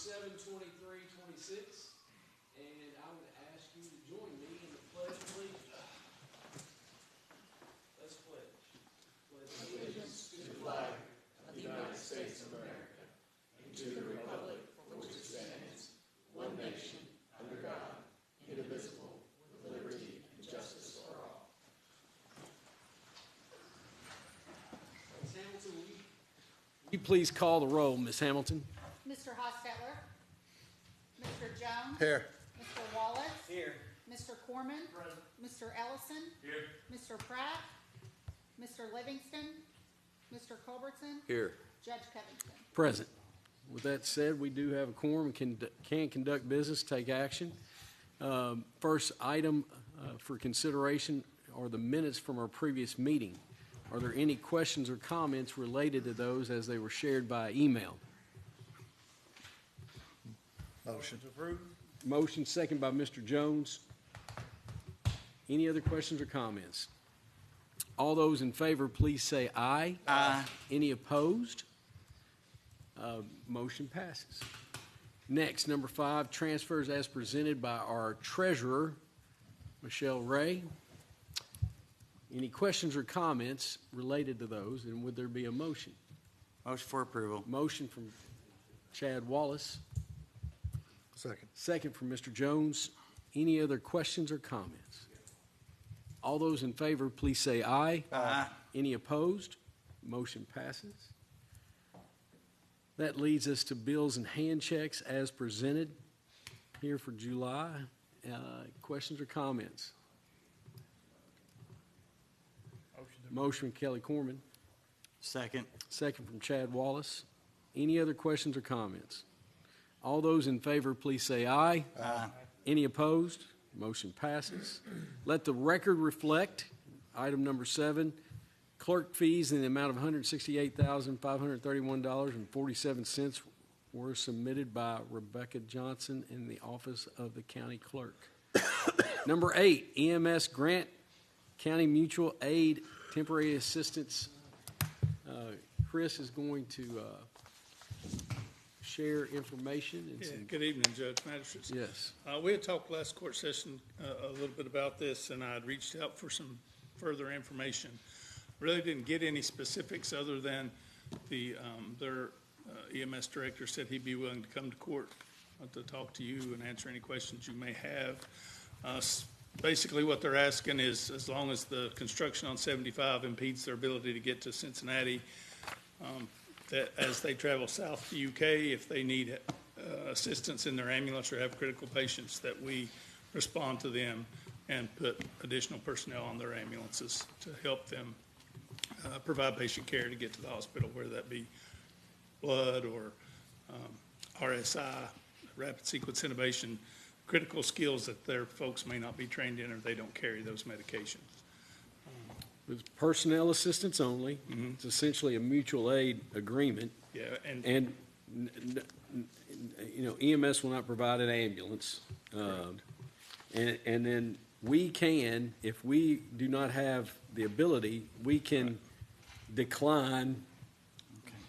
7/23/26, and I would ask you to join me in the pledge of allegiance. Let's pledge. Pledge allegiance to the flag of the United States of America and to the republic for which it stands, one nation, under God, indivisible, with liberty and justice for all. Ms. Hamilton, will you please call the roll, Ms. Hamilton? Mr. Hostetler. Mr. Jones. Here. Mr. Wallace. Here. Mr. Corman. Present. Mr. Ellison. Here. Mr. Pratt. Mr. Livingston. Mr. Culbertson. Here. Judge Covington. Present. With that said, we do have a quorum and can conduct business, take action. First item for consideration are the minutes from our previous meeting. Are there any questions or comments related to those as they were shared by email? Motion to approve. Motion second by Mr. Jones. Any other questions or comments? All those in favor, please say aye. Aye. Any opposed? Motion passes. Next, number 5, transfers as presented by our treasurer, Michelle Ray. Any questions or comments related to those, and would there be a motion? Motion for approval. Motion from Chad Wallace. Second. Second from Mr. Jones. Any other questions or comments? All those in favor, please say aye. Aye. Any opposed? Motion passes. That leads us to bills and hand checks as presented here for July. Questions or comments? Motion from Kelly Corman. Second. Second from Chad Wallace. Any other questions or comments? All those in favor, please say aye. Aye. Any opposed? Motion passes. Let the record reflect, item number 7, clerk fees in the amount of $168,531.47 were submitted by Rebecca Johnson in the office of the county clerk. Number 8, EMS grant, county mutual aid, temporary assistance. Chris is going to share information. And some, Good evening, Judge Magistrates. yes. We had talked last court session a little bit about this, and I had reached out for some further information. Really didn't get any specifics other than their EMS director said he'd be willing to come to court to talk to you and answer any questions you may have. Basically what they're asking is, as long as the construction on 75 impedes their ability to get to Cincinnati, that as they travel south to UK, if they need assistance in their ambulance or have critical patients, that we respond to them and put additional personnel on their ambulances to help them provide patient care to get to the hospital, whether that be blood or RSI, rapid sequence intubation, critical skills that their folks may not be trained in or they don't carry those medications. It's personnel assistance only. Mm-hmm. It's essentially a mutual aid agreement. Yeah, And EMS will not provide an ambulance. And then we can, if we do not have the ability, we can decline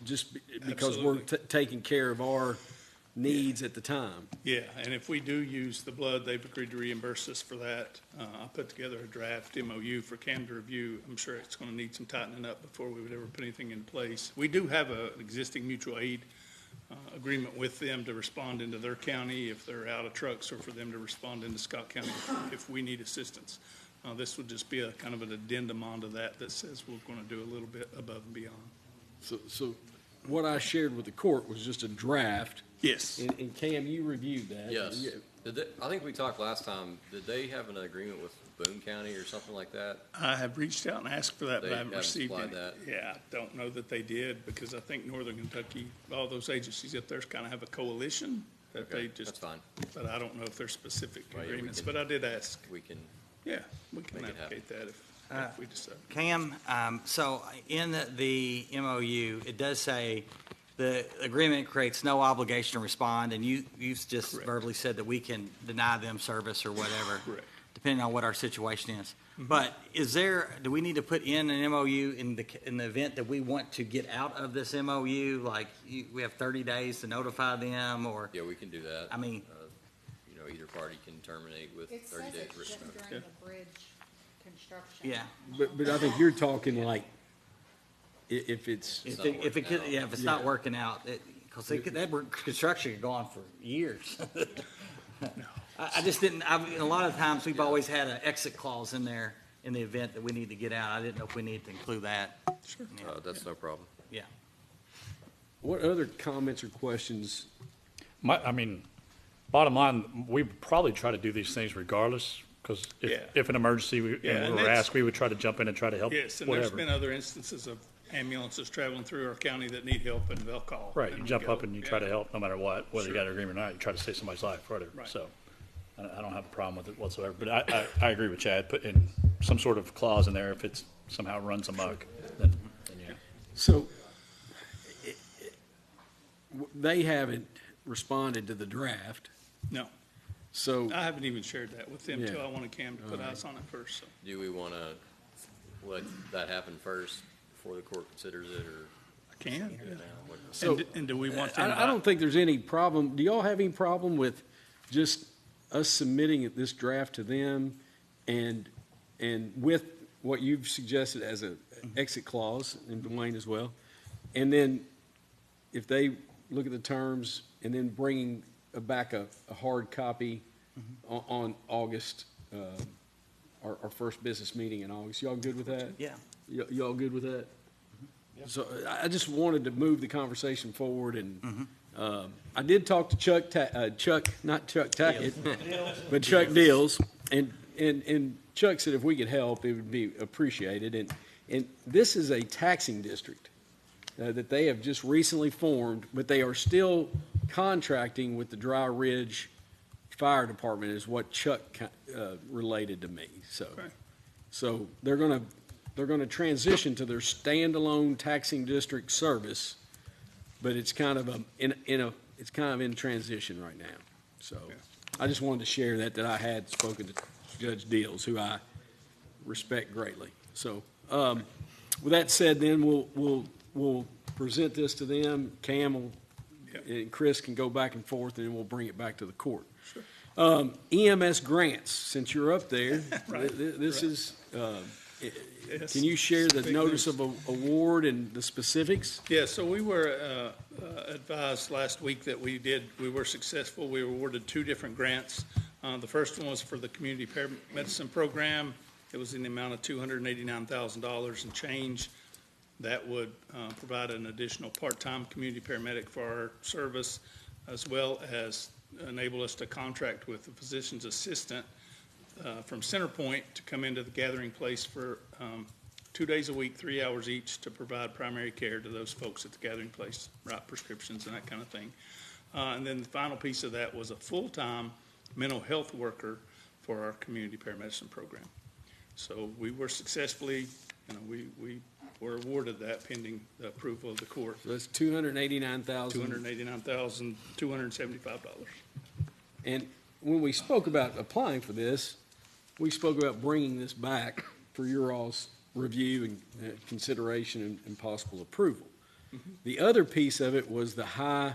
just because we're taking care of our needs at the time. yeah, and if we do use the blood, they've agreed to reimburse us for that. I put together a draft MOU for Cam to review. I'm sure it's going to need some tightening up before we would ever put anything in place. We do have an existing mutual aid agreement with them to respond into their county if they're out of trucks, or for them to respond into Scott County if we need assistance. This would just be a kind of an addendum onto that says we're going to do a little bit above and beyond. So what I shared with the court was just a draft. Yes. And Cam, you reviewed that. Yes. I think we talked last time, did they have an agreement with Boone County or something like that? I have reached out and asked for that, but I haven't They haven't received supplied any. that? Yeah, I don't know that they did, because I think Northern Kentucky, all those agencies up there kind of have a coalition that Okay, they just. that's fine. But I don't know if there's specific Right, yeah, we agreements, can- but I did ask. We can, Yeah, we can Make it happen. advocate that if we decide. Cam, so in the MOU, it does say the agreement creates no obligation to respond, and you just Correct. verbally said that we can deny them service or whatever, Correct. depending on what our situation is. But do we need to put in an MOU in the event that we want to get out of this MOU? Like, we have 30 days to notify them, or, Yeah, we can do that. I mean, Either party can terminate with It 30 says days it's written just notice. during the bridge construction. yeah. But I think you're talking like, if it's, If not it, if it working could, out. yeah, if it's not working out, because that construction could go on for years. I just didn't, a lot of times, we've always had an exit clause in there in the event that we need to get out. I didn't know if we needed to include that. Sure. That's no problem. Yeah. what other comments or questions? Bottom line, we would probably try to do these things regardless, because Yeah. if an emergency, Yeah, and we and were that's- asked, we would try to jump in and try to help, Yes, and there's been whatever. other instances of ambulances traveling through our county that need help, and they'll call. Right, you and jump go. up and you try to Yeah. help no matter what, whether you Sure. got an agreement or not, you try to save somebody's life, whatever. Right. So, I don't have a problem with it whatsoever, but I agree with Chad, put in some sort of clause in there if it's somehow runs amok, then yeah. So, they haven't responded to the draft, No, so, I haven't even shared that with them Yeah. till I wanted Cam to put eyes on it first, so. Do we want to let that happen first before the court considers it, or? I can. what- So- And do we want them? I don't think there's any problem. Do y'all have any problem with just us submitting this draft to them and with what you've suggested as a exit clause, and Dwayne as well? And then if they look at the terms and then bringing back a hard copy on August, our first business meeting in August, y'all good with that? Yeah. Y'all good with that? So I just wanted to move the conversation forward, and I did talk to not Chuck Tackett, but Chuck Deals, and Chuck said if we could help, it would be appreciated. And this is a taxing district that they have just recently formed, but they are still contracting with the Dry Ridge Fire Department, is what Chuck related to me. Okay. So they're gonna transition to their standalone taxing district service, but it's kind of in transition right now. So Yeah. I just wanted to share that I had spoken to Judge Deals, who I respect greatly. So, with that said, then we'll present this to them. Cam will, Yep. and Chris can go back and forth, and then we'll bring it back to the court. EMS grants, since you're up there, Right, this right. is, Yes. can you share the Big notice news. of award and the specifics? Yeah, so we were advised last week that we were successful. We were awarded 2 different grants. The first one was for the community paramedicine program. It was in the amount of $289,000 and change. That would provide an additional part-time community paramedic for our service, as well as enable us to contract with the physician's assistant from Centerpoint to come into the gathering place for 2 days a week, 3 hours each, to provide primary care to those folks at the gathering place, write prescriptions and that kind of thing. And then the final piece of that was a full-time mental health worker for our community paramedicine program. So we were successfully, we were awarded that pending the approval of the court, So that's $289,000. $289,275. And when we spoke about applying for this, we spoke about bringing this back for your all's review and consideration and possible approval. The other piece of it was the high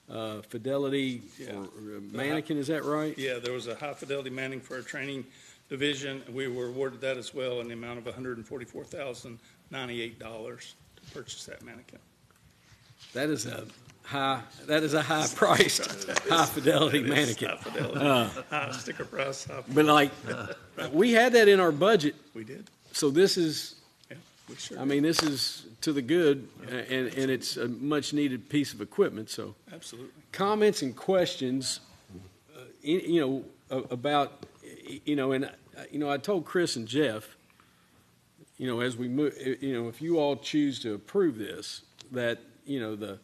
fidelity Yeah. or mannequin, is that right? Yeah, there was a high-fidelity manning for our training division. We were awarded that as well in the amount of $144,098 to purchase that mannequin. That is a high priced, high fidelity mannequin. High sticker price, But like, we had that in our budget, we did, so this is, yeah, we sure I did. mean, this is to the good, and it's a much needed piece of equipment, so. Absolutely. Comments and questions, about, and, I told Chris and Jeff, as we move, if you all choose to approve this, that, the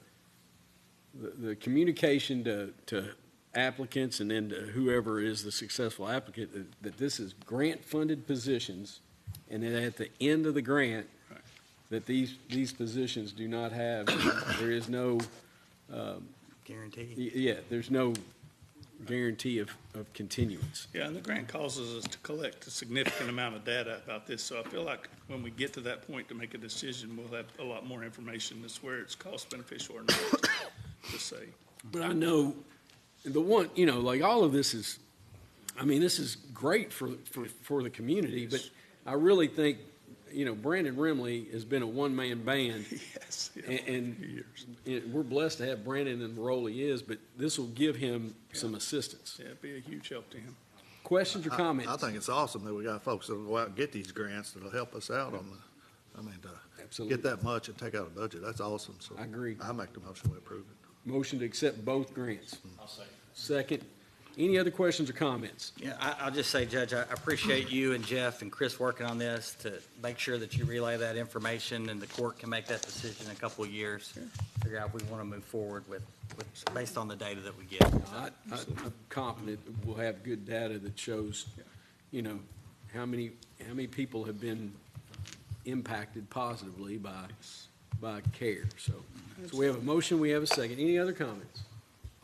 communication to applicants and then to whoever is the successful applicant, that this is grant-funded positions, and that at the end of the grant, Right. that these positions do not have, there is no, Guaranteed. yeah, there's no guarantee of continuance. Yeah, and the grant causes us to collect a significant amount of data about this, so I feel like when we get to that point to make a decision, we'll have a lot more information as where it's cost beneficial or not, to say. But I know the one, like all of this is, I mean, this is great for the community, but I really think, Brandon Rimley has been a one-man band. Yes. And we're blessed to have Brandon in the role he is, but this will give him some assistance. Yeah, it'd be a huge help to him. Questions or comments? I think it's awesome that we got folks that'll go out and get these grants that'll help us out on to Absolutely. get that much and take out a budget. That's awesome. So I agree. I make the motion we approve it. Motion to accept both grants. I'll say. Second. Any other questions or comments? Yeah, I'll just say, Judge, I appreciate you and Jeff and Chris working on this to make sure that you relay that information and the court can make that decision in a couple of years. Figure out if we want to move forward with based on the data that we get. I'm confident that we'll have good data that shows, how many people have been impacted positively by care. So we have a motion, we have a second. Any other comments?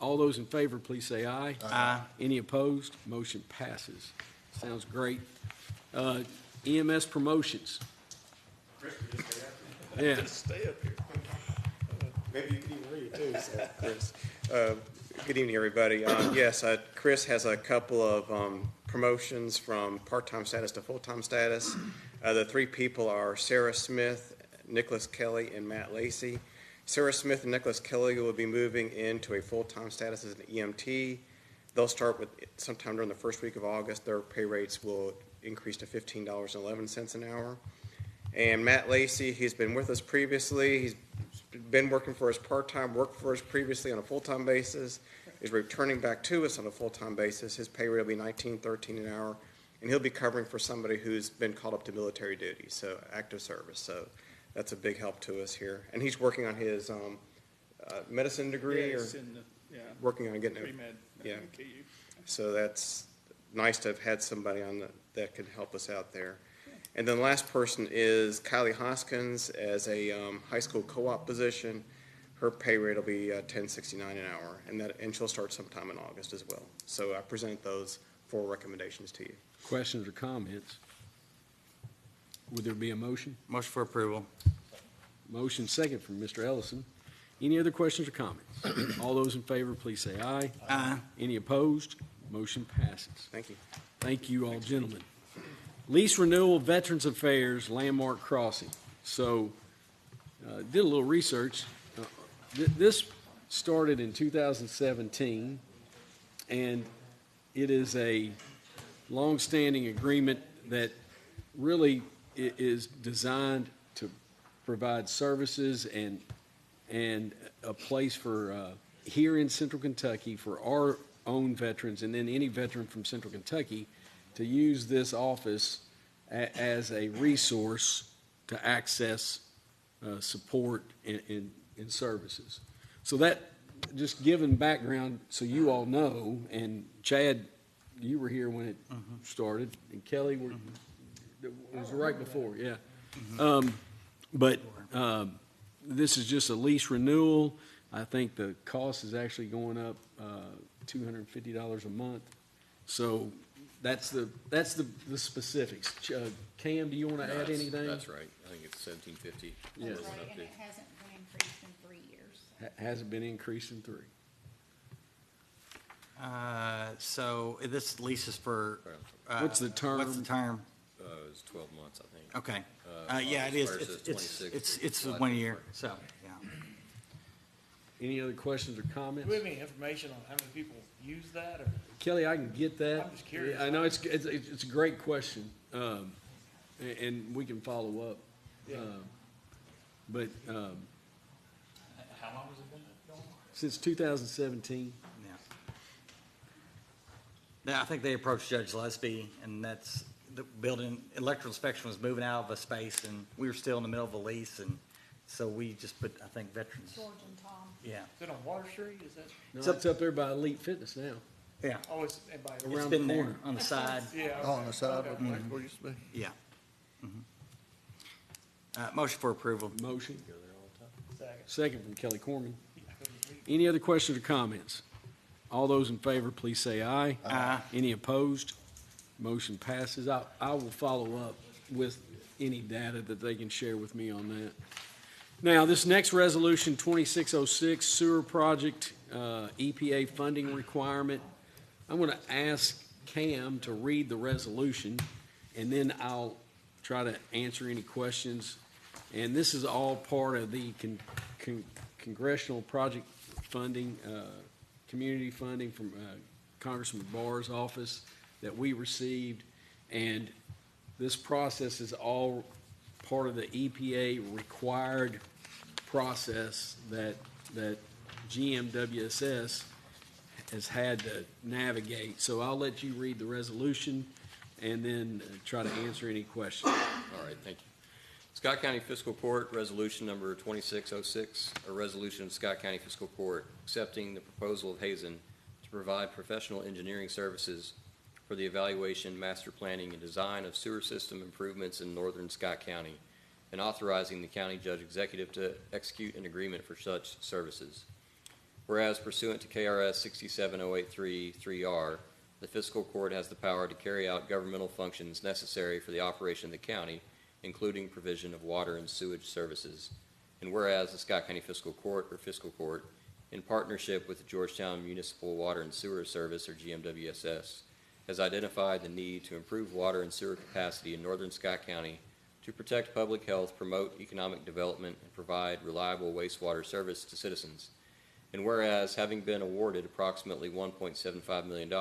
All those in favor, please say aye. Aye. Any opposed? Motion passes. Sounds great. EMS promotions. Yeah. Stay up here. Maybe you can even read too, so, Chris. Good evening, everybody. Yes, Chris has a couple of promotions from part-time status to full-time status. The three people are Sarah Smith, Nicholas Kelly, and Matt Lacey. Sarah Smith and Nicholas Kelly will be moving into a full-time status as an EMT. They'll start with sometime during the first week of August. Their pay rates will increase to $15.11 an hour. And Matt Lacey, he's been with us previously. He's been working for us part-time, worked for us previously on a full-time basis, is returning back to us on a full-time basis. His pay rate will be $19.13 an hour, and he'll be covering for somebody who's been called up to military duty, so active service. So that's a big help to us here. And he's working on his medicine degree, or It's in the, working on getting it. pre-med. Yeah. KU. So that's nice to have had somebody on that can help us out there. And then the last person is Kylie Hoskins as a high school co-op position. Her pay rate will be $10.69 an hour, and she'll start sometime in August as well. So I present those 4 recommendations to you. Questions or comments? Would there be a motion? Motion for approval. Motion second from Mr. Ellison. Any other questions or comments? All those in favor, please say aye. Aye. Any opposed? Motion passes. Thank you. Thank you all, gentlemen. Lease renewal, Veterans Affairs, Landmark Crossing. So, did a little research. This started in 2017, and it is a long-standing agreement that really is designed to provide services and a place for, here in Central Kentucky, for our own veterans, and then any veteran from Central Kentucky, to use this office as a resource to access support and services. So that, just given background, so you all know, and Chad, you were here when it started, and Kelly it was right before, yeah. But this is just a lease renewal. I think the cost is actually going up $250 a month. So that's the specifics. Cam, do you want to add anything? That's right. I think it's $17.50. Yeah. That's right, and it hasn't been increased in 3 years. Hasn't been increased in 3. So this lease is for. What's the term? What's the term? It's 12 months, I think. Okay. Yeah, it is. August 1st is 26. It's July 1 year, 31st. so, yeah. Any other questions or comments? Do we have any information on how many people use that, or? Kelly, I can get that. I'm just curious. I know it's a great question, and we can follow up. Yeah. But How long has it been going? since 2017, Yeah. Yeah, I think they approached Judge Lesby, and that's, the building, electrical inspection was moving out of a space, and we were still in the middle of a lease, and so we just put, I think, veterans, George and Tom. yeah. Is it on Water Street, is that, no, it's up there by Elite Fitness now. Yeah, oh, it's, by, it's Around been the there corner. on the side, yeah. On the side okay. of like where it used to be. yeah. Motion for approval. Motion. Second. Second from Kelly Corman. Any other questions or comments? All those in favor, please say aye. Aye. Any opposed? Motion passes. I will follow up with any data that they can share with me on that. Now, this next resolution, 2606, sewer project, EPA funding requirement. I'm going to ask Cam to read the resolution, and then I'll try to answer any questions. And this is all part of the congressional project funding, community funding from Congressman Barr's office that we received. And this process is all part of the EPA required process that GMWSS has had to navigate. So I'll let you read the resolution and then try to answer any questions. All right, thank you. Scott County Fiscal Court, Resolution Number 2606, a resolution of Scott County Fiscal Court accepting the proposal of Hazen to provide professional engineering services for the evaluation, master planning, and design of sewer system improvements in northern Scott County, and authorizing the county judge executive to execute an agreement for such services. Whereas pursuant to KRS 67083-3R, the fiscal court has the power to carry out governmental functions necessary for the operation of the county, including provision of water and sewage services. And whereas the Scott County Fiscal Court, or Fiscal Court, in partnership with the Georgetown Municipal Water and Sewer Service, or GMWSS, has identified the need to improve water and sewer capacity in northern Scott County to protect public health, promote economic development, and provide reliable wastewater service to citizens. And whereas, having been awarded approximately $1.75 million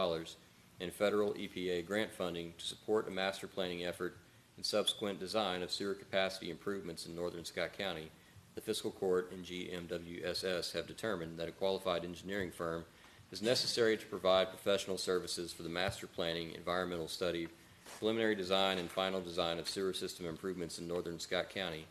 in federal EPA grant funding to support a master planning effort and subsequent design of sewer capacity improvements in northern Scott County, the fiscal court and GMWSS have determined that a qualified engineering firm is necessary to provide professional services for the master planning, environmental study, preliminary design, and final design of sewer system improvements in northern Scott County.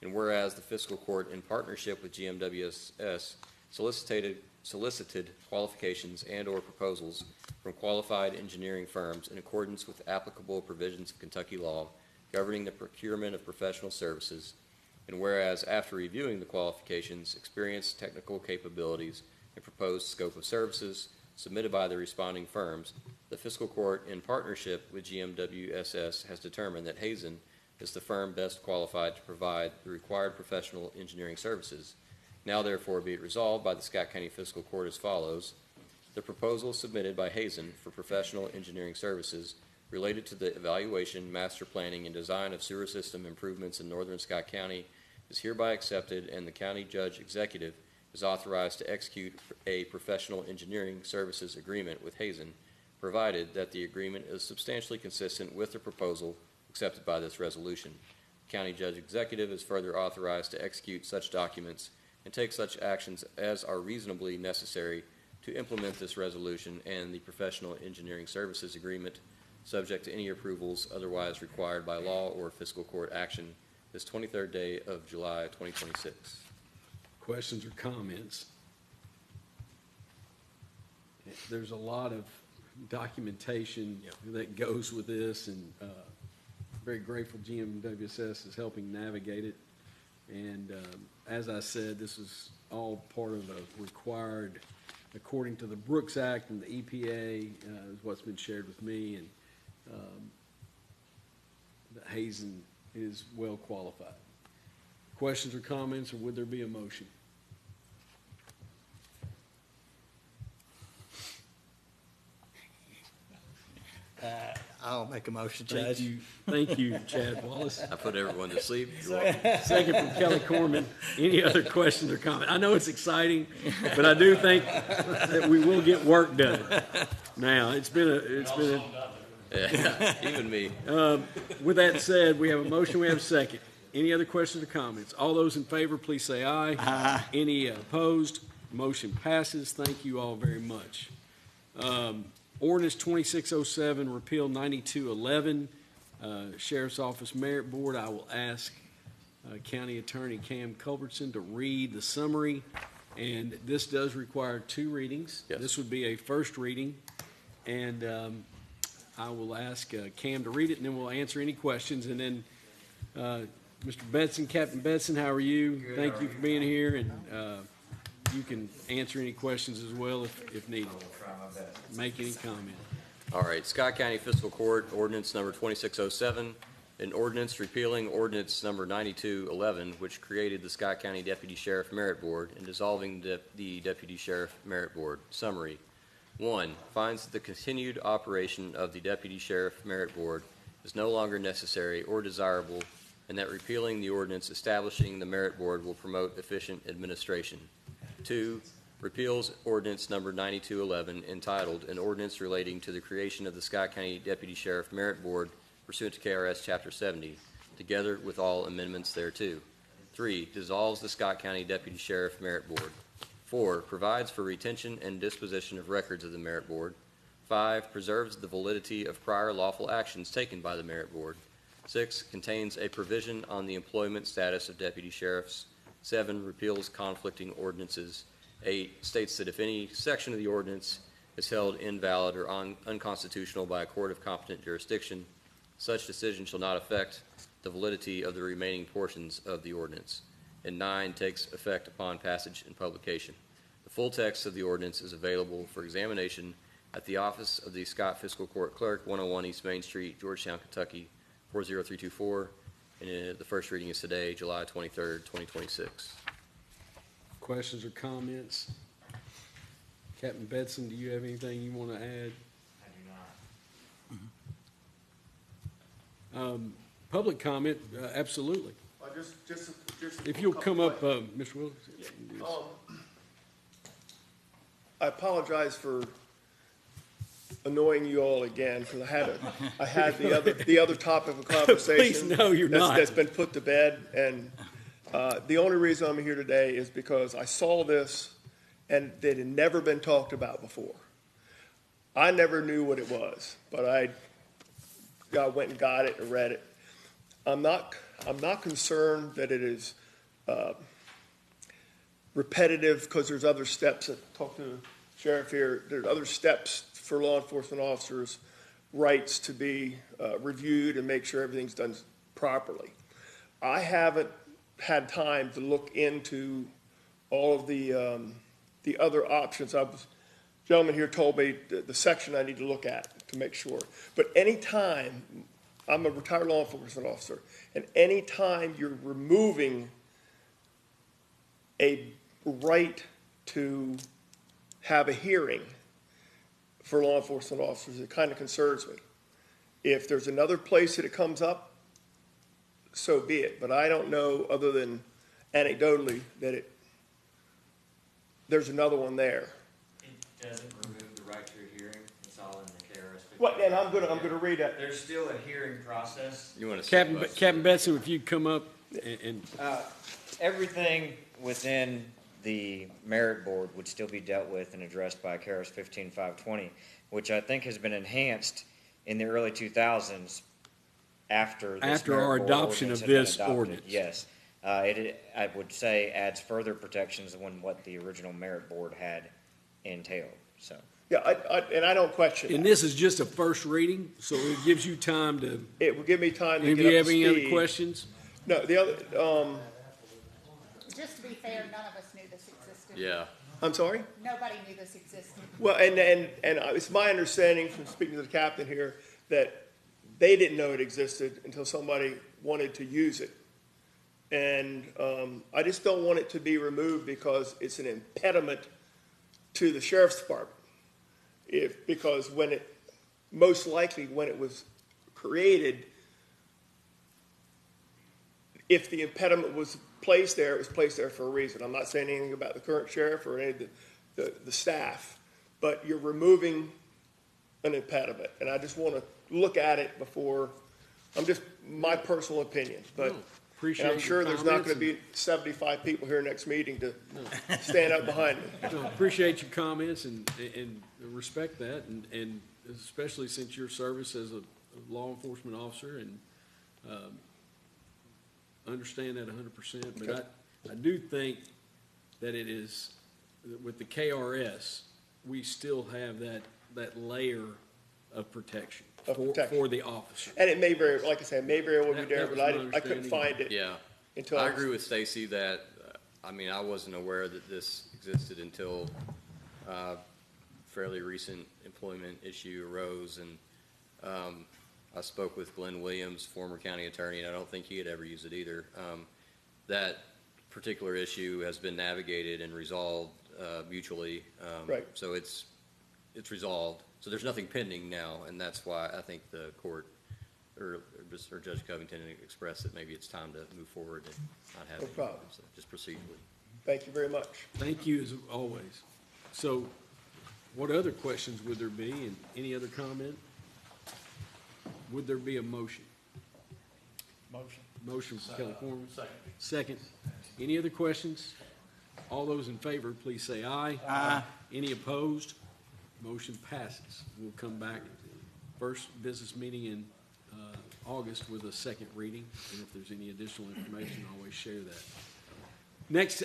And whereas the fiscal court, in partnership with GMWSS, solicited qualifications and/or proposals from qualified engineering firms in accordance with applicable provisions of Kentucky law governing the procurement of professional services. And whereas, after reviewing the qualifications, experience, technical capabilities, and proposed scope of services submitted by the responding firms, the fiscal court, in partnership with GMWSS, has determined that Hazen is the firm best qualified to provide the required professional engineering services. Now therefore be it resolved by the Scott County Fiscal Court as follows. The proposal submitted by Hazen for professional engineering services related to the evaluation, master planning, and design of sewer system improvements in northern Scott County is hereby accepted, and the county judge executive is authorized to execute a professional engineering services agreement with Hazen, provided that the agreement is substantially consistent with the proposal accepted by this resolution. The county judge executive is further authorized to execute such documents and take such actions as are reasonably necessary to implement this resolution and the professional engineering services agreement, subject to any approvals otherwise required by law or fiscal court action, this 23rd day of July 2026. Questions or comments? There's a lot of documentation that goes with this, and very grateful GMWSS is helping navigate it. And as I said, this is all part of the required, according to the Brooks Act and the EPA, is what's been shared with me, and that Hazen is well qualified. Questions or comments, or would there be a motion? I'll make a motion, Thank Judge. you, thank you, Chad Wallace. I put everyone to sleep. You're welcome. Second from Kelly Corman. Any other questions or comments? I know it's exciting, but I do think that we will get work done. Now, it's been a, Yeah, even me. with that said, we have a motion, we have a second. Any other questions or comments? All those in favor, please say aye. Aye. Any opposed? Motion passes. Thank you all very much. Ordinance 2607, repeal 9211, Sheriff's Office Merit Board. I will ask County Attorney Cam Culbertson to read the summary, and this does require 2 readings. Yes. This would be a first reading, and I will ask Cam to read it, and then we'll answer any questions. And then, Mr. Benson, Captain Benson, how are you? Thank you for being here, and you can answer any questions as well if needed. Make any comment. All right, Scott County Fiscal Court, ordinance number 2607, an ordinance repealing ordinance number 9211, which created the Scott County Deputy Sheriff Merit Board, and dissolving the Deputy Sheriff Merit Board. Summary. 1, finds that the continued operation of the Deputy Sheriff Merit Board is no longer necessary or desirable, and that repealing the ordinance establishing the Merit Board will promote efficient administration. 2, repeals ordinance number 9211 entitled, An Ordinance Relating to the Creation of the Scott County Deputy Sheriff Merit Board pursuant to KRS Chapter 70, together with all amendments thereto. 3, dissolves the Scott County Deputy Sheriff Merit Board. 4, provides for retention and disposition of records of the Merit Board. 5, preserves the validity of prior lawful actions taken by the Merit Board. 6, contains a provision on the employment status of deputy sheriffs. 7, repeals conflicting ordinances. 8, states that if any section of the ordinance is held invalid or unconstitutional by a court of competent jurisdiction, such decision shall not affect the validity of the remaining portions of the ordinance. And 9, takes effect upon passage and publication. The full text of the ordinance is available for examination at the office of the Scott Fiscal Court Clerk, 101 East Main Street, Georgetown, Kentucky, 40324. And the first reading is today, July 23rd, 2026. Questions or comments? Captain Betson, do you have anything you want to add? I do not. Public comment, absolutely. Just If you'll come up, Mr. Willis. I apologize for annoying you all again, because I had the other topic of conversation. Please, no, you're not. That's been put to bed, and the only reason I'm here today is because I saw this, and it had never been talked about before. I never knew what it was, but I went and got it and read it. I'm not concerned that it is repetitive, because there's other steps. I talked to the sheriff here. There's other steps for law enforcement officers' rights to be reviewed and make sure everything's done properly. I haven't had time to look into all of the other options. Gentleman here told me the section I need to look at to make sure. But anytime, I'm a retired law enforcement officer, and anytime you're removing a right to have a hearing for law enforcement officers, it kind of concerns me. If there's another place that it comes up, so be it. But I don't know, other than anecdotally, that there's another one there. It doesn't remove the right to a hearing. It's all in the KRS. Well, and I'm gonna read that. There's still a hearing process. You want to Captain Betson, if you'd come up and Everything within the merit board would still be dealt with and addressed by KRS 15520, which I think has been enhanced in the early 2000s after our adoption of this ordinance. Yes. I would say adds further protections than what the original merit board had entailed. So. Yeah, and I don't question and that. this is just a first reading, so it gives you time to. It will give me time to If get you up have to any speed. other questions? No, the other, Just to be fair, none of us knew this existed. Yeah. I'm sorry? Nobody knew this existed. Well, and it's my understanding from speaking to the captain here that they didn't know it existed until somebody wanted to use it. And I just don't want it to be removed because it's an impediment to the sheriff's department. Because most likely when it was created, if the impediment was placed there, it was placed there for a reason. I'm not saying anything about the current sheriff or any of the staff, but you're removing an impediment. And I just want to look at it before, my personal opinion, but. Appreciate And I'm sure your there's not comments going to be 75 people here next meeting to stand up behind me. No, appreciate your comments and respect that, and especially since your service as a law enforcement officer, and understand that 100%. But I do think that it is, with the KRS, we still have that layer of protection for the officer. And it may like I said, it may very well be That there, was but my I couldn't understanding. find it. Yeah. Until I agree with Stacy that I mean, I wasn't aware that this existed until fairly recent employment issue arose, and I spoke with Glenn Williams, former county attorney, and I don't think he had ever used it either. That particular issue has been navigated and resolved mutually. Right. So it's resolved. So there's nothing pending now, and that's why I think the court or Judge Covington expressed that maybe it's time to move forward and not have No it. problem. So just procedurally. Thank you very much. Thank you as always. So what other questions would there be, and any other comment? Would there be a motion? Motion from Kelly Foreman. Second. Any other questions? All those in favor, please say aye. Aye. Any opposed? Motion passes. We'll come back first business meeting in August with a second reading, and if there's any additional information, always share that. Next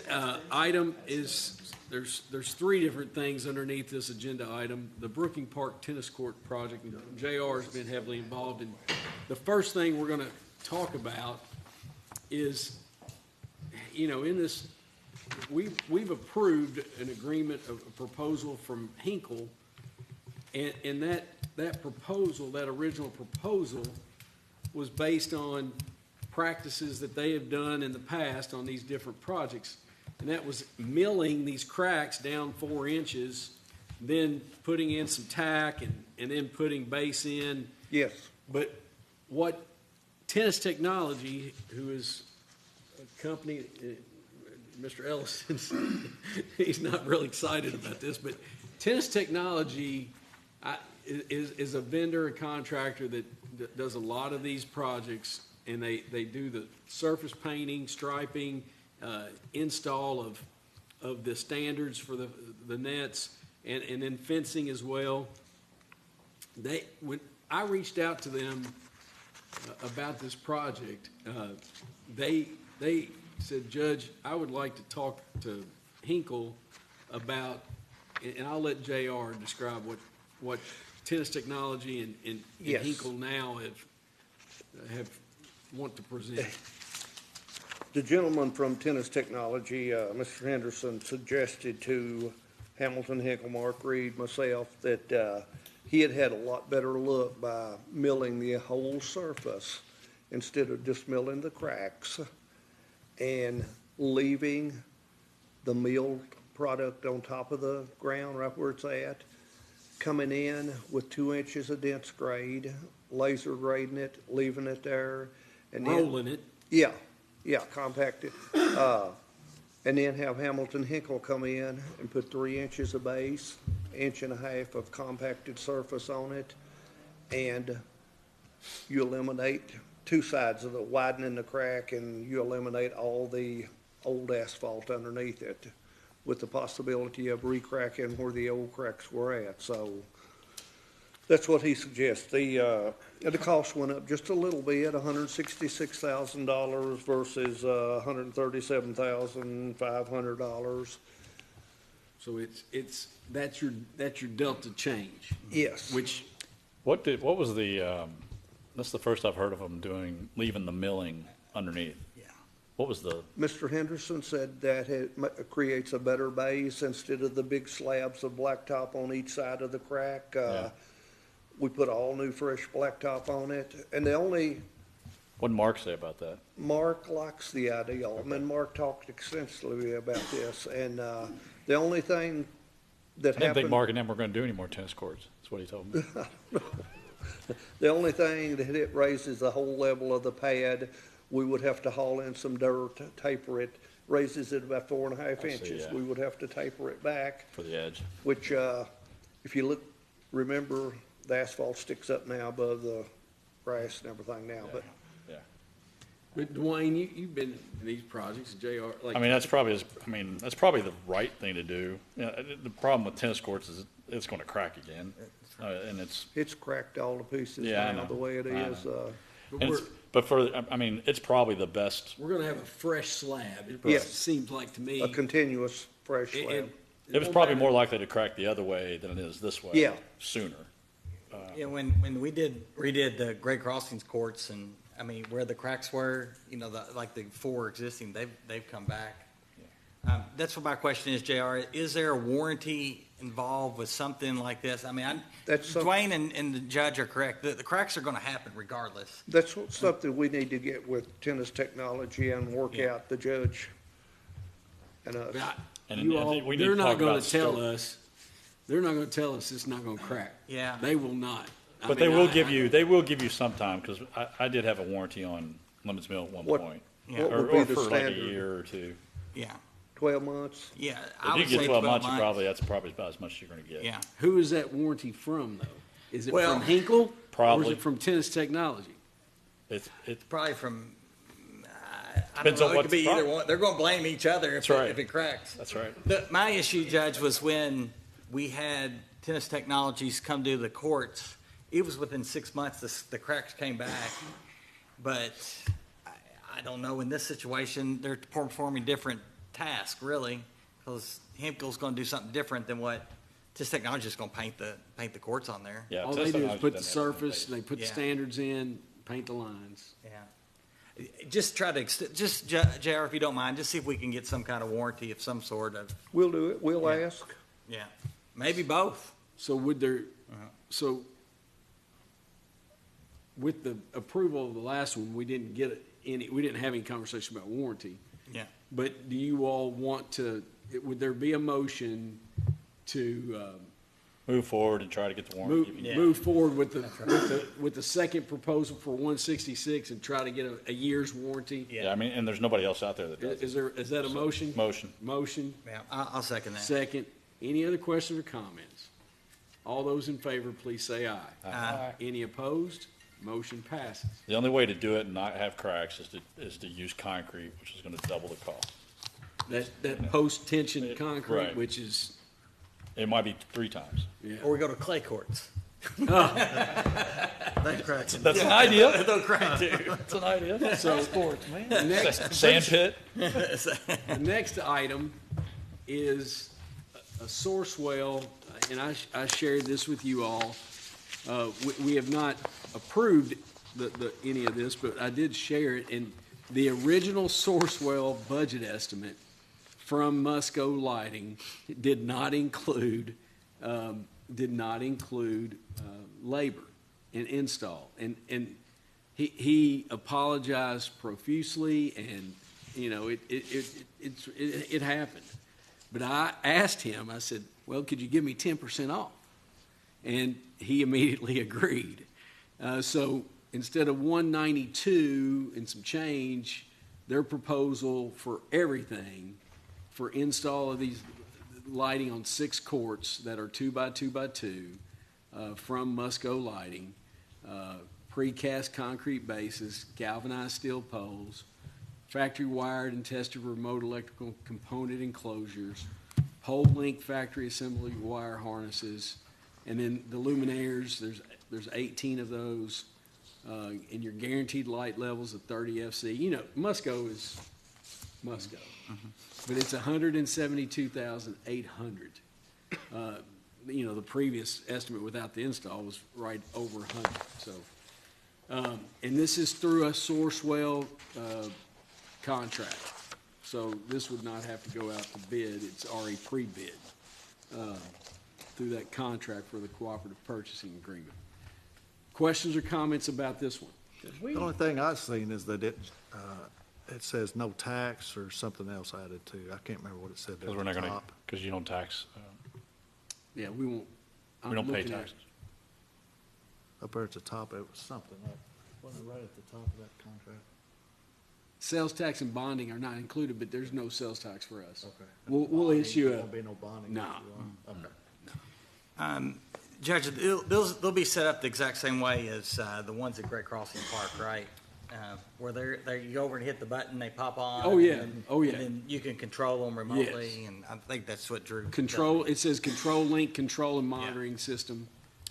item is, there's three different things underneath this agenda item. The Brooking Park Tennis Court project, and JR has been heavily involved in. The first thing we're going to talk about is, in this, we've approved an agreement, a proposal from Hinkle, and that proposal, that original proposal, was based on practices that they have done in the past on these different projects. And that was milling these cracks down 4 inches, then putting in some tack and then putting base in. Yes. But what Tennis Technology, who is a company, Mr. Ellison, he's not really excited about this, but Tennis Technology is a vendor, a contractor that does a lot of these projects, and they do the surface painting, striping, install of the standards for the nets, and then fencing as well. When I reached out to them about this project, they said, Judge, I would like to talk to Hinkle about, and I'll let JR describe what Tennis Technology and Yes. Hinkle now have want to present. The gentleman from Tennis Technology, Mr. Henderson, suggested to Hamilton, Hinkle, Mark Reed, myself, that he had a lot better look by milling the whole surface instead of just milling the cracks and leaving the milled product on top of the ground right where it's at, coming in with 2 inches of dense grade, laser grading it, leaving it there. And then, Rolling it. yeah, compact it. And then have Hamilton Hinkle come in and put 3 inches of base, 1.5 inches of compacted surface on it, and you eliminate 2 sides of the widening the crack, and you eliminate all the old asphalt underneath it, with the possibility of re-cracking where the old cracks were at. So that's what he suggests. The cost went up just a little bit, $166,000 versus $137,500. So that's your delta change. Yes. Which, What was the, that's the first I've heard of them leaving the milling underneath. Yeah. What was the, Mr. Henderson said that it creates a better base instead of the big slabs of blacktop on each side of the crack. Yeah. We put all new fresh blacktop on it, and what did Mark say about that? Mark likes the idea. I mean, Mark talked extensively about this, and the only thing that I didn't think happened, Mark and them were going to do any more tennis courts. That's what he told me. the only thing that it raises the whole level of the pad, we would have to haul in some dirt, taper it, raises it about 4.5 see, inches. yeah. We would have to taper it back, For the edge. which, if you remember, the asphalt sticks up now above the grass and everything now, but Yeah. but Dwayne, you've been in these projects, JR, like. I mean, that's probably the right thing to do. The problem with tennis courts is it's going to crack again. And it's cracked all to pieces Yeah, I now, know. the way it I is. it's probably the best. We're gonna have a fresh slab. It Yes. seems like to me. A continuous fresh It- slab. It was probably more likely to crack the other way than it is this way. Yeah. Sooner. Yeah, when we redid the Great Crossings courts, and I mean where the cracks were, like the 4 existing, they've come back. That's what my question is, JR. Is there a warranty involved with something like this? I mean, That's some- Dwayne and the judge are correct. The cracks are gonna happen regardless. That's something we need to get with tennis technology and work Yeah. out, the judge and us. And You I all, think we need they're to not talk gonna about tell scope. us, they're not gonna tell us it's not gonna crack. Yeah. They will not. I But they mean, will give you some time, because I did have a warranty on Lemons Mill at one What- point. Yeah. What Or would be or the for like a standard? year or two. Yeah, 12 months? yeah. I If would you get say 12 months, that's probably about as much as you're gonna get. Yeah. Who is that warranty from, though? Is it Well, from Hinkle? Or probably. is it from Tennis Technology? It's Probably from, I don't Depends know, on it what could be the either problem- one. They're gonna blame each other That's right. if it cracks. That's right. My issue, Judge, was when we had Tennis Technologies come to the courts. It was within 6 months, the cracks came back. But I don't know, in this situation, they're performing different tasks, really, because Hempel's gonna do something different than what Tennis Technologies is gonna paint the courts on there. Yeah. All Test they do is technology put the doesn't have surface, anything they put the Yeah. standards in, paint the lines. Yeah. Just try to, JR, if you don't mind, just see if we can get some kind of warranty of some sort of, We'll do it, we'll Yeah. ask. yeah, maybe both. So would there, so with the approval of the last one, we didn't have any conversation about warranty. Yeah. But do you all want to, would there be a motion to Move forward and try to get the warranty. Yeah. move forward with the second proposal for 166 and try to get a year's warranty? Yeah, I mean, and there's nobody else out there that does. Is that a motion? Motion. Motion, Yeah, I'll second that. second. Any other questions or comments? All those in favor, please say aye. Aye. Any opposed? Motion passes. The only way to do it and not have cracks is to use concrete, which is gonna double the cost. That post-tension concrete, Right. which is, It might be 3 times. yeah. Or we go to clay courts. They crack. That's an idea. They'll crack too. That's an idea. So, next, Sand pit. the next item is a source well, and I shared this with you all. We have not approved any of this, but I did share it, and the original source well budget estimate from Musco Lighting did not include labor and install. And he apologized profusely, and, you know, it happened. But I asked him, I said, well, could you give me 10% off? And he immediately agreed. So instead of 192 and some change, their proposal for everything, for install of these lighting on 6 courts that are 2x2x2 from Musco Lighting, precast concrete bases, galvanized steel poles, factory wired and tested remote electrical component enclosures, pole link factory assembly wire harnesses, and then the luminaires, there's 18 of those, and your guaranteed light levels of 30 FC. You know, Musco is Musco, but it's 172,800. You know, the previous estimate without the install was right over 100. So, and this is through a source well contract. So this would not have to go out to bid. It's already pre-bid through that contract for the cooperative purchasing agreement. Questions or comments about this one? The only thing I've seen is that it says no tax or something else added to. I can't remember what it said there Because we're at not the gonna, top. because you don't tax, Yeah, we won't. we don't pay looking at- taxes. Up there at the top, it was something, wasn't it right at the top of that contract? Sales tax and bonding are not included, but there's no sales tax for us. Okay. We'll issue There'll be no bonding. No. Okay. Judge, they'll be set up the exact same way as the ones at Great Crossing Park, right? Where you go over and hit the button, they pop on. Oh, yeah. and- Oh, yeah. And then you can control them remotely, and I think that's what Drew. Control, it says control link, control and monitoring system.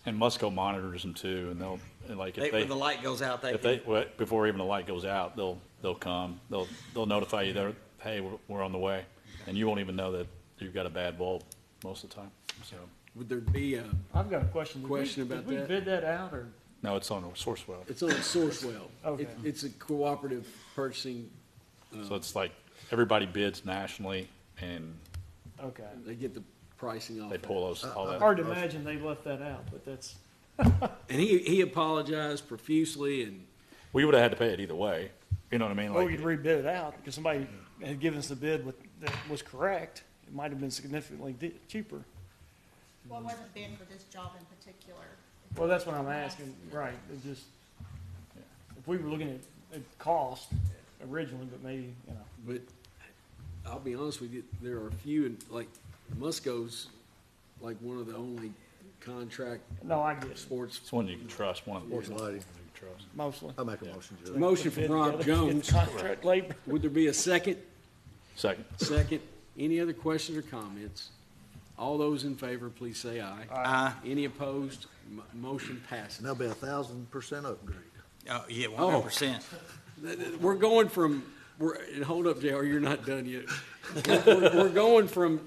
And Musco monitors them too, and they'll, and like, if When the light goes out, if they, well, before even the light goes out, they'll come, they'll notify you that, hey, we're on the way. And you won't even know that you've got a bad bulb most of the time, so. Would there be a, I've got a question. Question about Did we that? bid that out, or? No, it's on a source well. it's on a source well. Okay. It's a cooperative purchasing. So it's like, everybody bids nationally, and Okay. They get the pricing off. they pull those, all that. Hard to imagine they left that out, but that's, And he apologized profusely, and We would have had to pay it either way. You know what I mean? or we Like, could rebid it out, because somebody had given us a bid that was correct. It might have been significantly cheaper. What was the bid for this job in particular? Well, that's what I'm asking, right, it just, if we were looking at cost originally, but maybe, you know. but I'll be honest with you, there are a few, and like Musco's like one of the only contract No, I get it, sports. it's one you can trust, one of the Sports ones lady. you can trust. mostly. I make a motion to. Motion Put a from bid Rob together, get Jones. Contract labor. Would there be a second? Second. Second. Any other questions or comments? All those in favor, please say aye. Aye. Any opposed? Motion passes. And that'll be 1,000% upgrade. Oh, yeah, 100%. We're going from, and hold up, JR, you're not done yet. We're going from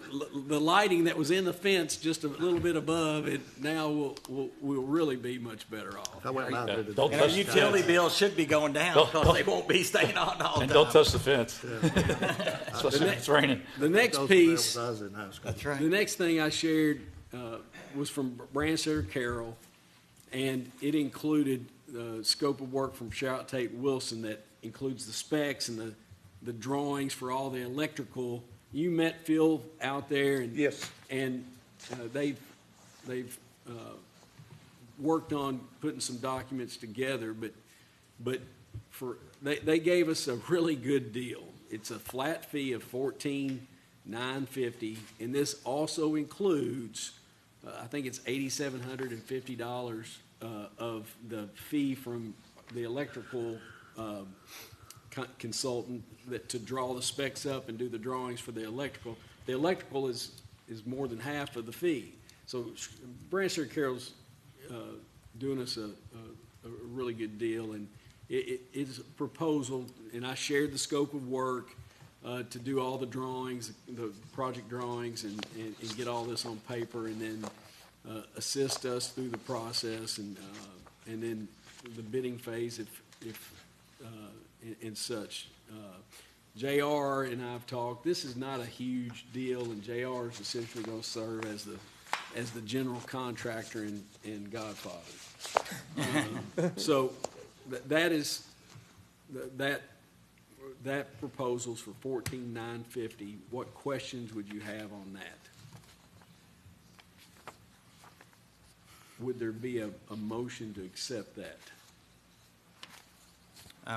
the lighting that was in the fence just a little bit above, and now we'll really be much better off. I went out there today. Don't And our touch the utility fence. bills should be going down, Don't- because they won't be staying on all the And time. don't touch the fence. Especially if it's raining. The next Those- piece, that was in high school. That's right. the next thing I shared was from Branster Carroll, and it included the scope of work from Shout Tate Wilson that includes the specs and the drawings for all the electrical. You met Phil out there, and Yes. and they've worked on putting some documents together, but they gave us a really good deal. It's a flat fee of $14,950, and this also includes, I think it's $8,750 of the fee from the electrical consultant to draw the specs up and do the drawings for the electrical. The electrical is more than half of the fee. So Branster Carroll's doing us a really good deal, and it's a proposal, and I shared the scope of work to do all the drawings, the project drawings, and get all this on paper, and then assist us through the process, and then the bidding phase if and such. JR and I've talked, this is not a huge deal, and JR is essentially going to serve as the general contractor and godfather. So that proposal's for $14,950. What questions would you have on that? Would there be a motion to accept that?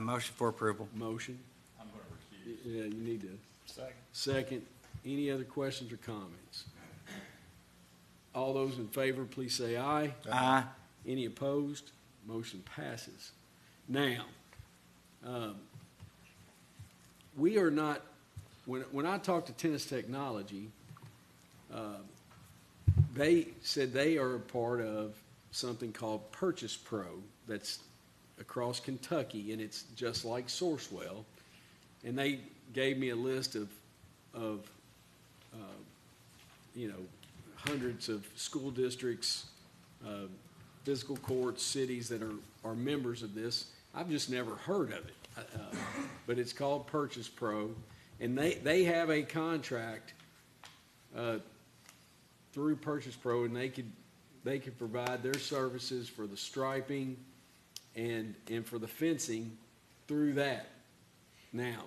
Motion for approval. Motion? I'm going to refuse. Yeah, you need to. Second. Second. Any other questions or comments? All those in favor, please say aye. Aye. Any opposed? Motion passes. Now, we are not, when I talked to Tennis Technology, they said they are a part of something called Purchase Pro that's across Kentucky, and it's just like Sourcewell. And they gave me a list of hundreds of school districts, physical courts, cities that are members of this. I've just never heard of it, but it's called Purchase Pro, and they have a contract through Purchase Pro, and they could provide their services for the striping and for the fencing through that. Now,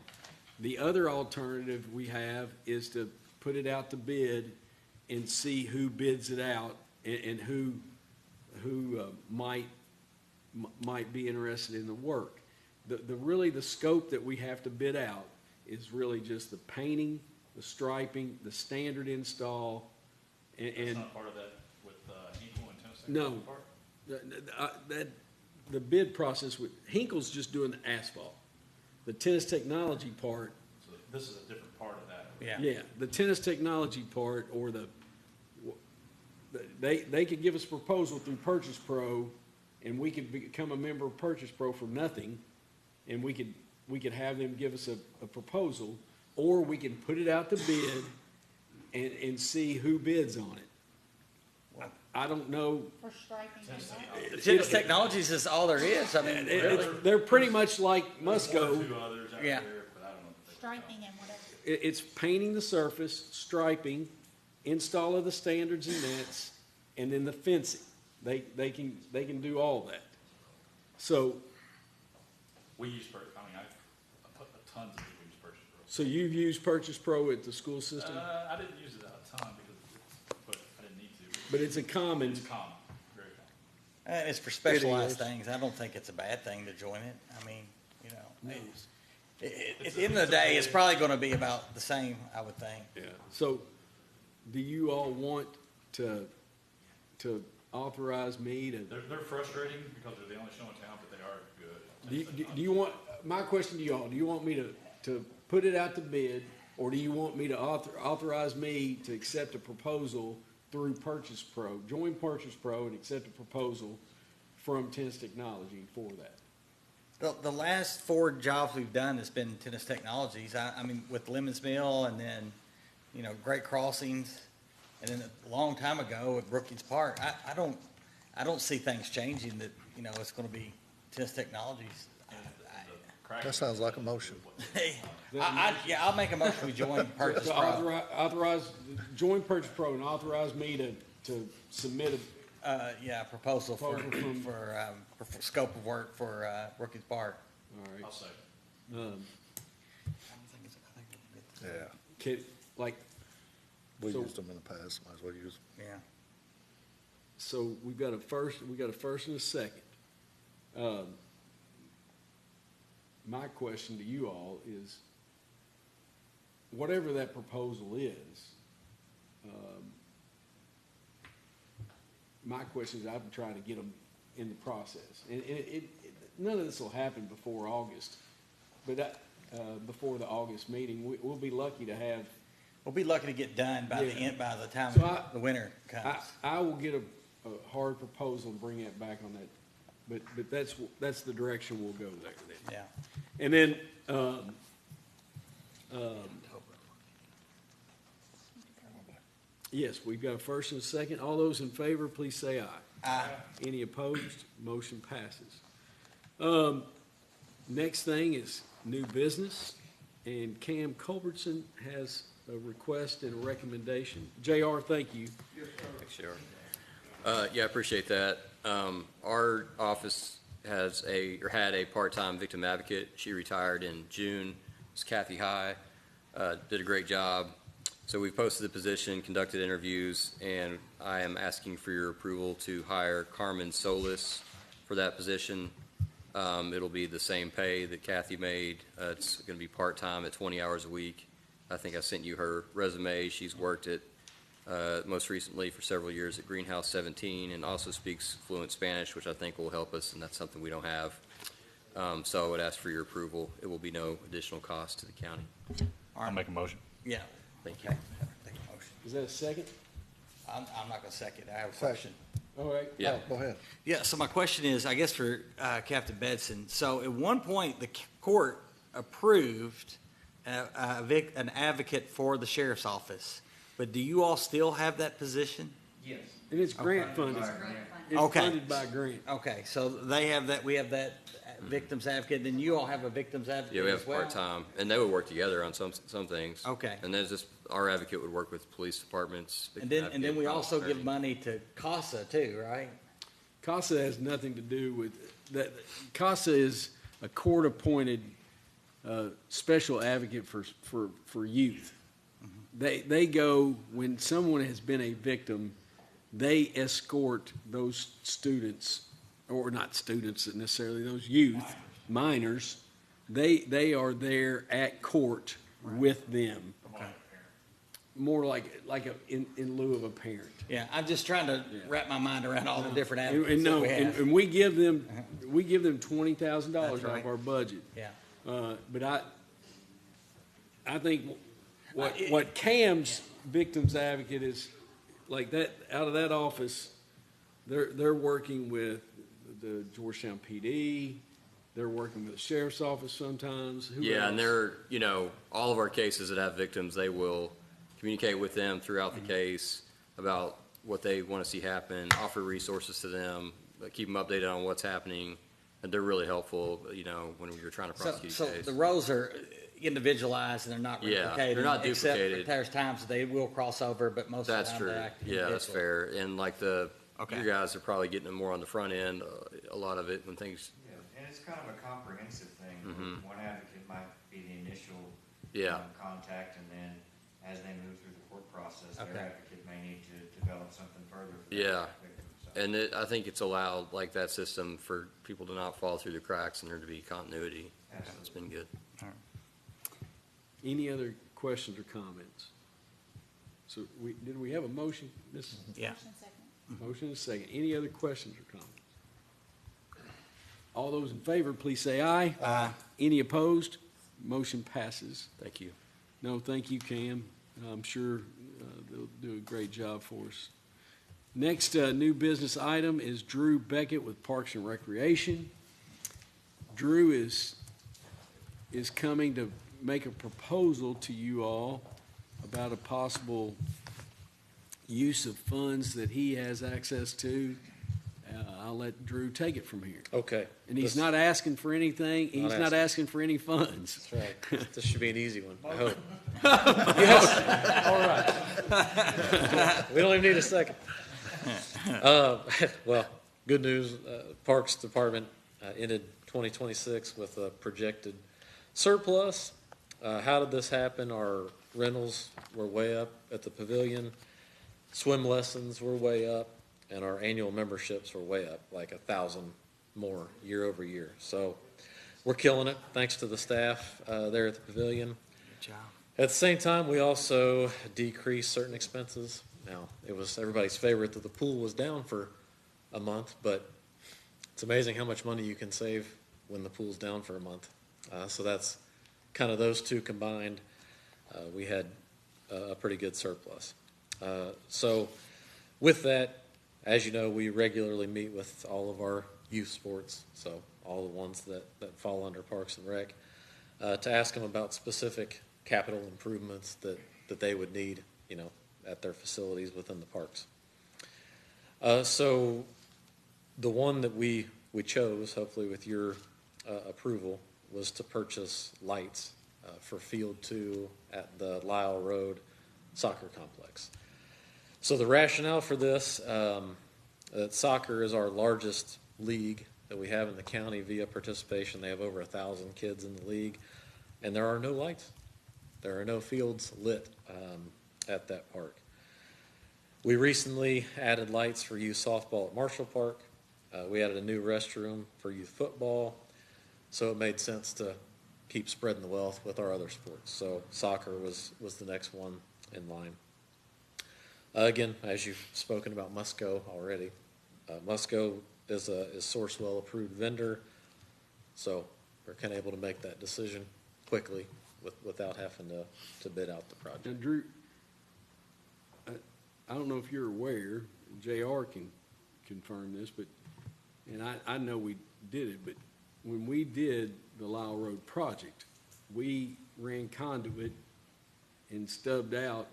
the other alternative we have is to put it out to bid and see who bids it out and who might be interested in the work. The scope that we have to bid out is really just the painting, the striping, the standard install, That's and not part of that with Hinkle and Tennessee? no, the bid process with Hinkle's just doing the asphalt. The Tennis Technology part, So this is a different part of that. yeah, the Tennis Technology part, or they could give us a proposal through Purchase Pro, and we could become a member of Purchase Pro for nothing, and we could have them give us a proposal, or we can put it out to bid and see who bids on it. I don't know. For striping and what? Tennis Technologies is all there is. I mean, really. They're pretty much like One or Musco. two others out Yeah. there, but I don't know if they. Striping and whatever. it's painting the surface, striping, install of the standards and nets, and then the fencing. They can do all that. So, We use, tons of people use Purchase Pro. so you've used Purchase Pro at the school system, I didn't use it a ton but I didn't need to. but it's a common, It's common, very common. And it's for specialized things. I don't think it's a bad thing to join it. I mean, you know, at the end of the day, it's probably gonna be about the same, I would think. yeah. So, do you all want to authorize me to? They're frustrating because they're the only show in town, but they are good. Do you want, my question to you all, do you want me to put it out to bid, or do you want me to authorize me to accept a proposal through Purchase Pro, join Purchase Pro and accept a proposal from Tennis Technology for that? The last 4 jobs we've done has been Tennis Technologies. I mean, with Lemons Mill and then, you know, Great Crossings. And then a long time ago at Brookings Park, I don't see things changing that, you know, it's gonna be Tennis Technologies. That sounds like a motion. Yeah, I'll make a motion to join Purchase To Pro. join Purchase Pro and authorize me to submit Proposal for Proposal for scope of work for Brookings Park. all right. I'll say. Yeah, we So- used them in the past, might as well use them. Yeah. So we've got a first and a second. My question to you all is, whatever that proposal is, my question is, I'm trying to get them in the process. And none of this will happen before August, but before the August meeting, we'll be lucky to have. We'll be lucky to get done by Yeah. by the time So the winter comes. I will get a hard proposal and bring it back on that, but that's the direction we'll go there then. Yeah. And then, yes, we've got a first and a second. All those in favor, please say aye. Aye. Any opposed? Motion passes. Next thing is new business, and Cam Culbertson has a request and a recommendation. JR, thank you. Thanks, Sheriff. Yeah, I appreciate that. Our office had a part-time victim advocate. She retired in June. It's Kathy High. Did a great job. So we posted the position, conducted interviews, and I am asking for your approval to hire Carmen Solis for that position. It'll be the same pay that Kathy made. It's going to be part-time at 20 hours a week. I think I sent you her resume. She's worked at, most recently for several years at Greenhouse 17, and also speaks fluent Spanish, which I think will help us, and that's something we don't have. So I would ask for your approval. It will be no additional cost to the county. I'll make a motion. Yeah. Thank you. Okay. Take a motion. Is that a second? I'm not gonna second. I have a question. All right. Yeah. Go ahead. Yeah, so my question is, I guess for Captain Bedson, so at one point, the court approved an advocate for the sheriff's office, but do you all still have that position? Yes. And it's grant funded. It's Okay. funded by grant. Okay, so they have that, we have that victim's advocate, then you all have a victim's advocate Yeah, we as have well? part-time, and they would work together on some things. Okay. And there's just, our advocate would work with police departments. And then we advocate, also give attorney. money to CASA too, right? CASA has nothing to do with that. CASA is a court-appointed special advocate for youth. They go, when someone has been a victim, they escort those students, or not students necessarily, those youth, minors, they are there at court with them. More like in lieu of a parent. Yeah, I'm just trying to wrap my mind around all the different And advocates that no, we have. and we give them $20,000 That's out right. of our budget. Yeah. But I think what Cam's victims advocate is, like that, out of that office, they're working with the Georgetown PD, they're working with the sheriff's office sometimes. Who Yeah, else? and they're, all of our cases that have victims, they will communicate with them throughout the case about what they want to see happen, offer resources to them, keep them updated on what's happening. And they're really helpful, when you're trying to prosecute a So case. the roles are, individualized and they're not Yeah, replicated. they're not Except duplicated. there's times they will cross over, but most of the That's time true. they're acting Yeah, that's individually. fair. And like your Okay. guys are probably getting it more on the front end, a lot of it when things, Yeah, and it's kind of a comprehensive thing. Mhm. One advocate might be the initial Yeah. contact, and then as they move through the court process, Okay. their advocate may need to develop something further for that Yeah. victim. So- and I think it's allowed, like that system, for people to not fall through the cracks and there to be continuity. Absolutely. It's been good. Any other questions or comments? So did we have a motion? Yeah. Motion second. Motion and a second. Any other questions or comments? All those in favor, please say aye. Aye. Any opposed? Motion passes. Thank you. No, thank you, Cam. I'm sure they'll do a great job for us. Next new business item is Drew Beckett with Parks and Recreation. Drew is coming to make a proposal to you all about a possible use of funds that he has access to. I'll let Drew take it from here. Okay. And he's not asking for anything. He's not asking for any funds. That's right. This should be an easy one, I hope. All right. We don't even need a second. Well, good news, Parks Department ended 2026 with a projected surplus. How did this happen? Our rentals were way up at the pavilion, swim lessons were way up, and our annual memberships were way up, like 1,000 more year over year. So we're killing it, thanks to the staff there at the pavilion. Good job. At the same time, we also decreased certain expenses. Now, it was everybody's favorite that the pool was down for a month, but it's amazing how much money you can save when the pool's down for a month. So that's kind of those two combined. We had a pretty good surplus. So with that, as you know, we regularly meet with all of our youth sports, so all the ones that fall under Parks and Rec, to ask them about specific capital improvements that they would need, at their facilities within the parks. So the one that we chose, hopefully with your approval, was to purchase lights for Field 2 at the Lyle Road Soccer Complex. So the rationale for this, that soccer is our largest league that we have in the county via participation. They have over 1,000 kids in the league, and there are no lights. There are no fields lit at that park. We recently added lights for youth softball at Marshall Park. We added a new restroom for youth football, so it made sense to keep spreading the wealth with our other sports. So soccer was the next one in line. Again, as you've spoken about Musco already, Musco is Sourcewell approved vendor, so we're kind of able to make that decision quickly without having to bid out the Now, project. Drew, I don't know if you're aware, JR can confirm this, but, and I know we did it, but when we did the Lyle Road project, we ran conduit and stubbed out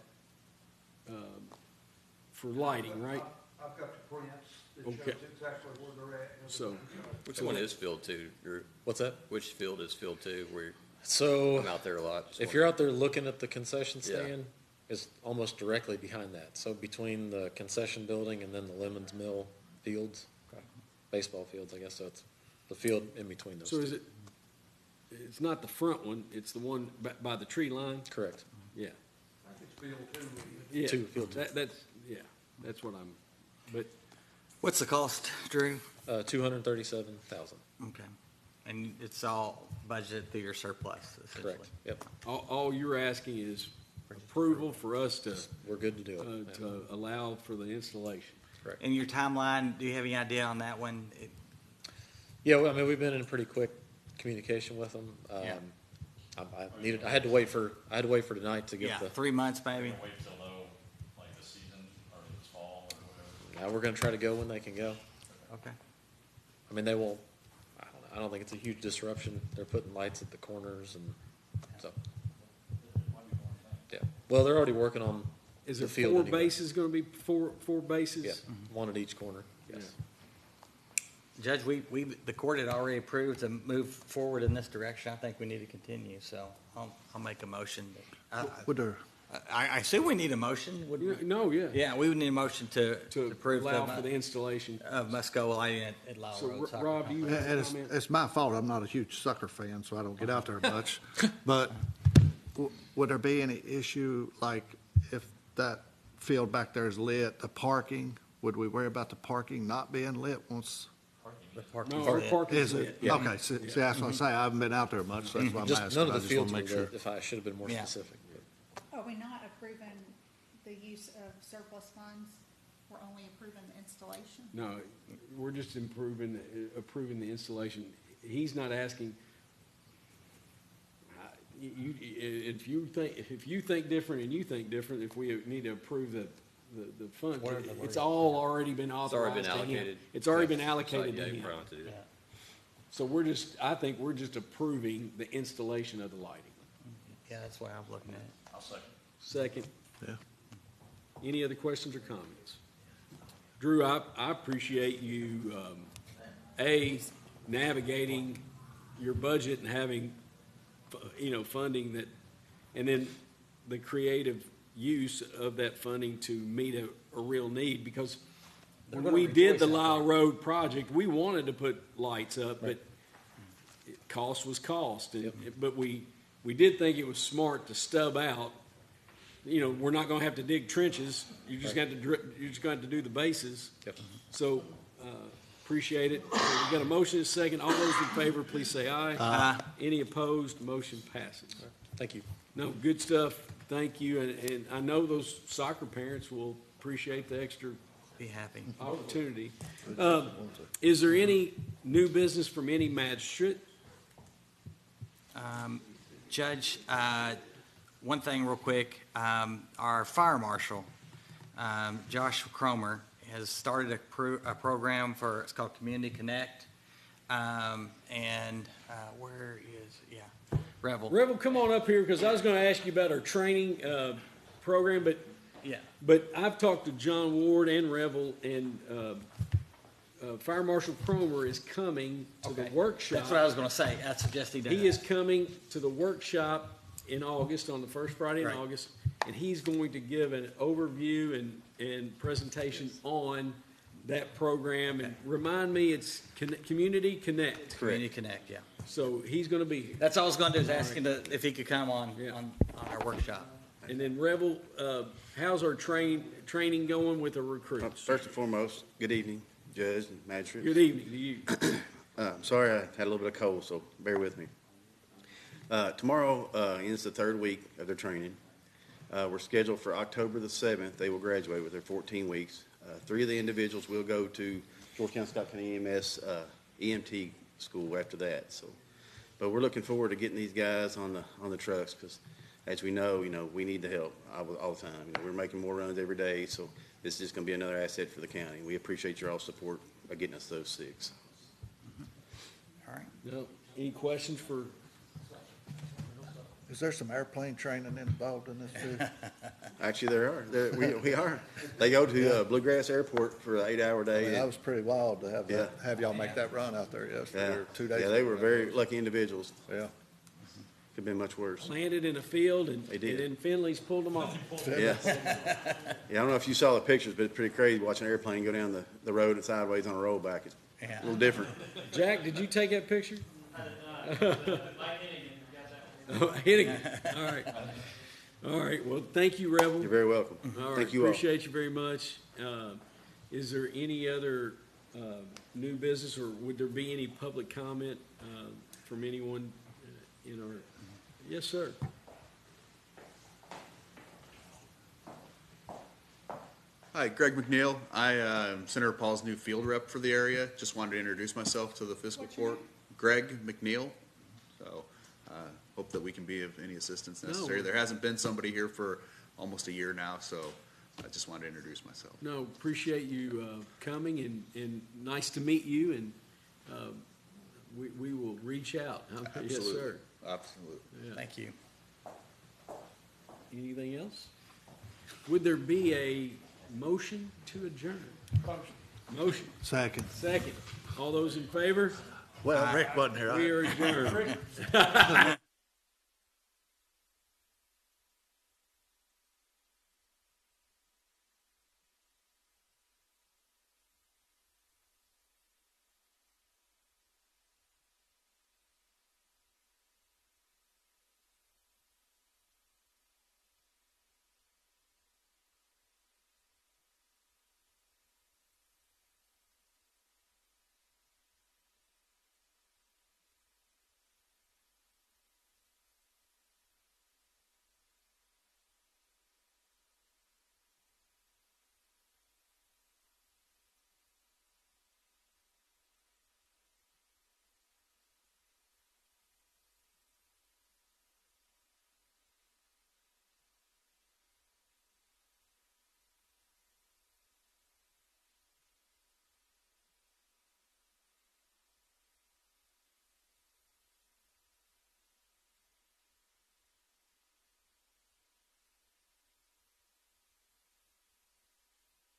for lighting, right? I've got the prints that Okay. shows exactly where they're at. So, Which one is Field 2, Drew? What's that? Which field is Field 2? So I'm out there a lot. Just if you're out there looking at the concession Yeah. stand, it's almost directly behind that. So between the concession building and then the Lemons Mill fields, baseball fields, I guess, so it's the field in between those so two. is it's not the front one, it's the one by the tree line? Correct. Yeah. I think it's Field 2. Yeah, Two, Field 2. That's what but What's the cost, Drew? 237,000. Okay. And it's all budgeted through your surplus, essentially? Correct. Yep. all you're asking is approval for us to, We're good to do it. Yeah. to allow for the installation. Correct. And your timeline, do you have any idea on that one? Yeah, well, I mean, we've been in pretty quick communication with them. Yeah. I had to wait for tonight to get Yeah, the, 3 months maybe? Wait till though, like the season or this fall or whatever. now we're gonna try to go when they can go. Okay. I mean, they won't, I don't think it's a huge disruption. They're putting lights at the corners and so, yeah. Well, they're already working on Is the it field four anyway. bases gonna be four bases? Yeah, one at each corner, yes. Judge, the court had already approved to move forward in this direction. I think we need to continue, so I'll make a motion. Would there, I assume we need a motion, would we? No, yeah. Yeah, we would need a motion to approve Allow for the installation. of Musco lighting at Lyle So, Road. Soccer Rob, do you Complex. have a and comment? it's my fault, I'm not a huge Sucker fan, so I don't get out there much. But would there be any issue, like, if that field back there is lit, the parking? Would we worry about the parking not being lit once? The parking No, our lit. parking Is is it? lit. Okay, see, that's what I say, I haven't been out there much, so that's why I'm Just asking. none of I the just want fields to were make sure. lit, if I should have been more Yeah. specific. but- Are we not approving the use of surplus funds? We're only approving the installation? No, we're just approving the installation. He's not asking, if you think different and you think different, if we need to approve the fund, it's all already been It's already authorized been to him. allocated. It's already been So, allocated yeah, to you him. probably want to do Yeah. that. So I think we're just approving the installation of the lighting. Yeah, that's why I'm looking at it. I'll second. Second. Yeah. Any other questions or comments? Drew, I appreciate you, navigating your budget and having, funding that, and then the creative use of that funding to meet a real need, because when gonna we did the rejoice out Lyle Road project, we wanted to put lights up, but cost was cost. But we did think it was smart to stub out. We're not gonna have to dig trenches. You just got to do the bases. Yep. So, appreciate it. So we got a motion and a second. All those in favor, please say aye. Aye. Any opposed? Motion passes. Thank you. No, good stuff. Thank you. And I know those soccer parents will appreciate the extra Be happy. opportunity. Is there any new business from any magistrate? Judge, one thing real quick, our fire marshal, Josh Cromer, has started a program it's called Community Connect. Where is, Revel. Revel, come on up here, because I was going to ask you about our training program, Yeah. but I've talked to John Ward and Revel, and Fire Marshal Cromer is coming to the Okay. workshop. That's what I was gonna say. I suggest he does. He is coming to the workshop in August, on the first Friday in Right. August, and he's going to give an overview and presentation on that program. And remind me, it's Community Connect. Community Connect, yeah. So he's going to be here. That's all I was gonna do, is ask him if he could come on Yeah. on our workshop. And then Revel, how's our training going with the recruits? First and foremost, good evening, Judge and Magistrate. Good evening to you. Sorry, I had a little bit of cold, so bear with me. Tomorrow ends the third week of their training. We're scheduled for October the 7th. They will graduate with their 14 weeks. 3 of the individuals will go to Georgetown Scott County EMS EMT school after that. But we're looking forward to getting these guys on the trucks, because as we know, we need the help all the time. We're making more runs every day, so this is just going to be another asset for the county. We appreciate your all support by getting us those 6. All right. No, any questions for? Is there some airplane training involved in this too? Actually, there are. We are. They go to Bluegrass Airport for an 8-hour day. That was pretty wild to have Yeah. have y'all make that run out there yesterday, or 2 days Yeah, ago. they were very lucky individuals. Yeah. Could have been much worse. Landed in a field, and They did. then Finley's pulled them off. Yeah. Yeah, I don't know if you saw the pictures, but it's pretty crazy watching an airplane go down the road and sideways on a rollback. It's Yeah. a little different. Jack, did you take that picture? Hitting it. All right. Well, thank you, Revel. You're very welcome. All right. Thank you all. Appreciate you very much. Is there any other new business, or would there be any public comment from anyone in our? Yes, sir. Hi, Greg McNeil. I am Senator Paul's new field rep for the area. Just wanted to introduce myself to the fiscal court. Greg McNeil. So hope that we can be of any assistance necessary. No. There hasn't been somebody here for almost a year now, so I just wanted to introduce myself. No, appreciate you coming, and nice to meet you, and we will reach out. Yes, sir. Absolutely. Yeah. Thank you. Anything else? Would there be a motion to adjourn? Motion, Second. second. All those in favor? Well, Rick wasn't here. We are adjourned.